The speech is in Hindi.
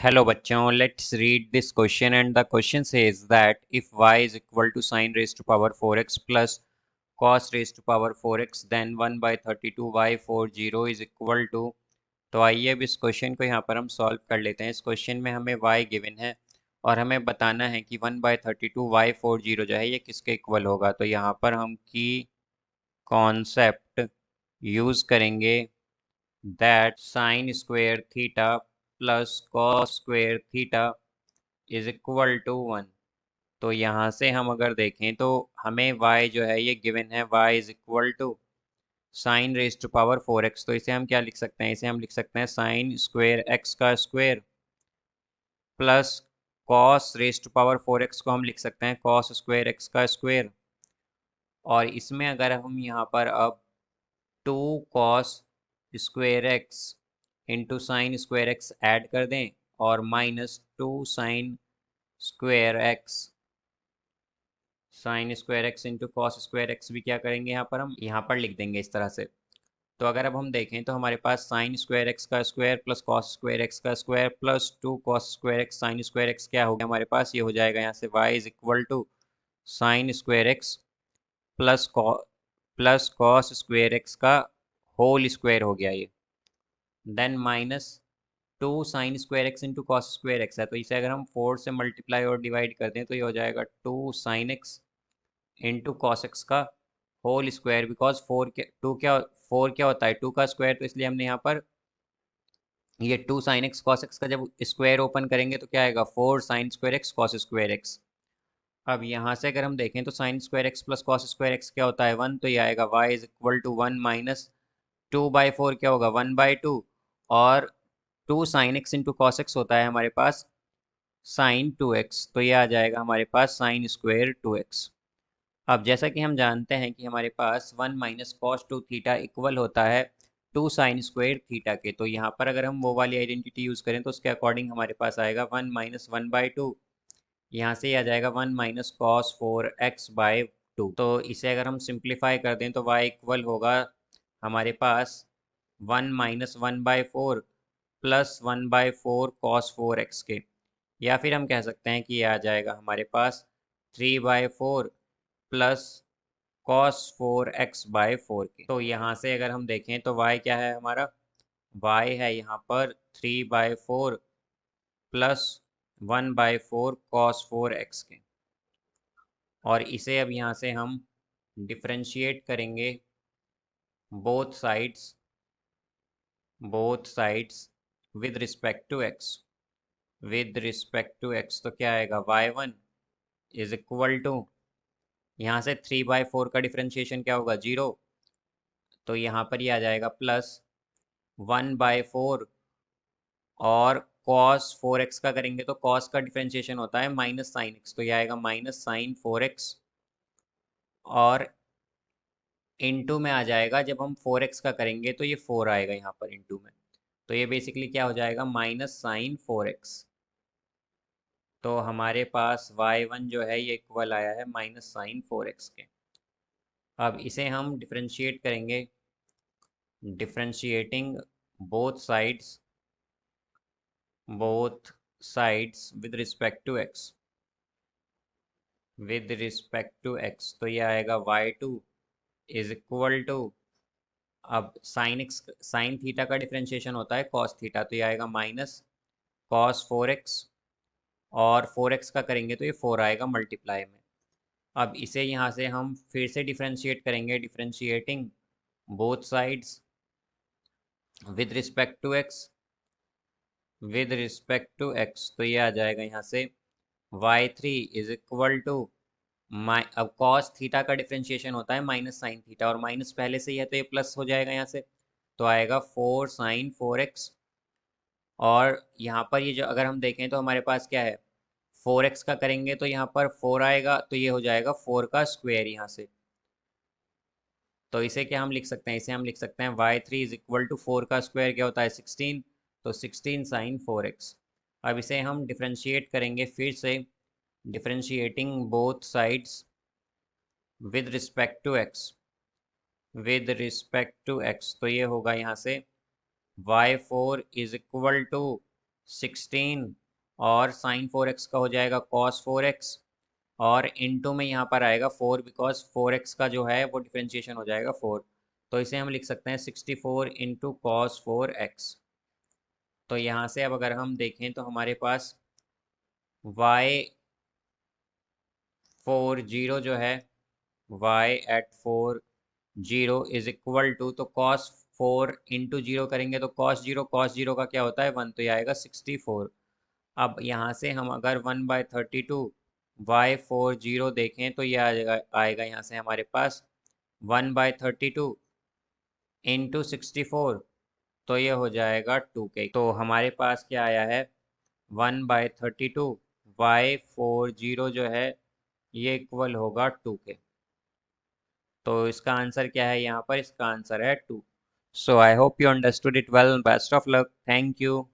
Hello बच्चों, let's read this question and the question says that if y is equal to sin raised to power 4x plus cos raised to power 4x then 1 by 32 y40 is equal to। तो आइए अब इस क्वेश्चन को यहाँ पर हम सॉल्व कर लेते हैं। इस क्वेश्चन में हमें y गिवन है और हमें बताना है कि 1 by 32 y40 जो है ये किसके इक्वल होगा। तो यहाँ पर हम की कॉन्सेप्ट यूज़ करेंगे that sin square theta plus cos square theta is equal to 1। तो यहाँ से हम अगर देखें तो हमें y जो है ये गिवन है, y is equal to sin raised to power 4x। तो इसे हम क्या लिख सकते हैं, इसे हम लिख सकते हैं sin स्क्वेयर x का square plus cos raised to power 4x को हम लिख सकते हैं cos स्क्वेयर x का स्क्वेयर। और इसमें अगर हम यहाँ पर अब 2 cos square x into sine square x add कर दें और minus 2 sine square x into cos square x भी क्या करेंगे, यहाँ पर हम यहाँ पर लिख देंगे इस तरह से। तो अगर अब हम देखें तो हमारे पास साइन स्क्वायर एक्स का square plus cos square x का square plus 2 cos square x sine square x क्या हो गया हमारे पास, ये हो जाएगा यहाँ से y is equal to sine square x plus cos square x का होल स्क्वायर हो गया ये। Then minus 2 sine square x into cos square x है, तो इसे अगर हम 4 से मल्टीप्लाई और डिवाइड कर दें तो ये हो जाएगा 2 sine x into cos x का होल स्क्वायर। बिकॉज 4 क्या होता है 2 का स्क्वायर, तो इसलिए हमने यहाँ पर ये 2 साइन एक्स कॉस एक्स का जब स्क्वायर ओपन करेंगे तो क्या आएगा 4 sine square x cos square x. अब यहाँ से अगर हम देखें तो sine square x plus cos square x क्या होता है 1, तो ये आएगा y is equal to 1 minus 2/4 क्या होगा 1/2 और 2 sine x into cos x होता है हमारे पास साइन 2x, तो ये आ जाएगा हमारे पास साइन स्क्वायर 2x। अब जैसा कि हम जानते हैं कि हमारे पास 1 माइनस कॉस 2 थीटा इक्वल होता है 2 साइन स्क्वायर थीटा के, तो यहाँ पर अगर हम वो वाली आइडेंटिटी यूज़ करें तो उसके अकॉर्डिंग हमारे पास आएगा 1 माइनस 1/2, यहाँ से आ जाएगा 1 माइनस कॉस 4x/2। तो इसे अगर हम सिंप्लीफाई कर दें तो y इक्वल होगा हमारे पास 1 माइनस 1/4 प्लस 1/4 कॉस 4x के, या फिर हम कह सकते हैं कि ये आ जाएगा हमारे पास 3/4 प्लस कॉस 4x/4 के। तो यहाँ से अगर हम देखें तो y क्या है हमारा, y है यहाँ पर 3/4 प्लस 1/4 कॉस 4x के। और इसे अब यहाँ से हम डिफ्रेंशिएट करेंगे both sides with respect to x, तो क्या आएगा y1 इज इक्वल टू, यहाँ से 3/4 का डिफ्रेंशिएशन क्या होगा 0, तो यहाँ पर ये आ जाएगा प्लस 1/4 और cos 4x का करेंगे तो cos का डिफ्रेंशिएशन होता है माइनस साइन x, तो ये आएगा माइनस साइन 4x और इनटू में आ जाएगा जब हम 4x का करेंगे तो ये 4 आएगा यहाँ पर इनटू में, तो ये बेसिकली क्या हो जाएगा माइनस साइन 4x। तो हमारे पास y1 जो है ये इक्वल आया है माइनस साइन 4x के। अब इसे हम डिफ्रेंशिएट करेंगे, differentiating both sides with respect to x, तो ये आएगा y2 इज इक्वल टू, अब साइन थीटा का डिफ्रेंशिएशन होता है कॉस थीटा, तो ये आएगा माइनस कॉस 4x और 4x का करेंगे तो ये 4 आएगा मल्टीप्लाई में। अब इसे यहाँ से हम फिर से डिफ्रेंशिएट करेंगे, differentiating both sides with respect to x, तो ये आ जाएगा यहाँ से y3 इज इक्वल टू, अब cos थीटा का डिफ्रेंशिएशन होता है माइनस साइन थीटा और माइनस पहले से ही है तो ये प्लस हो जाएगा यहाँ से, तो आएगा 4 साइन 4x। और यहाँ पर ये जो अगर हम देखें तो हमारे पास क्या है 4x का करेंगे तो यहाँ पर 4 आएगा, तो ये हो जाएगा 4 का स्क्वायर यहाँ से। तो इसे क्या हम लिख सकते हैं, इसे हम लिख सकते हैं y3 इज इक्वल टू 4 का स्क्वायर क्या होता है 16, तो 16 साइन 4x। अब इसे हम डिफ्रेंशिएट करेंगे फिर से, differentiating both sides with respect to x, तो ये होगा यहाँ से y4 इज इक्वल टू 16 और साइन 4x का हो जाएगा कॉस 4x और इनटू में यहाँ पर आएगा 4 बिकॉज 4x का जो है वो डिफ्रेंशिएशन हो जाएगा 4। तो इसे हम लिख सकते हैं 64 इंटू कॉस 4x। तो यहाँ से अब अगर हम देखें तो हमारे पास y40 जो है y@40 इज इक्वल टू, तो cos 4 इंटू जीरो करेंगे तो cos 0 का क्या होता है 1, तो ये आएगा 64। अब यहाँ से हम अगर 1/32 y40 देखें तो ये आएगा यहाँ से हमारे पास 1/32 इंटू 64, तो ये हो जाएगा 2k। तो हमारे पास क्या आया है 1/32 y40 जो है ये इक्वल होगा 2k। तो इसका आंसर क्या है यहाँ पर, इसका आंसर है 2। So I hope you understood it well. Best of luck. Thank you.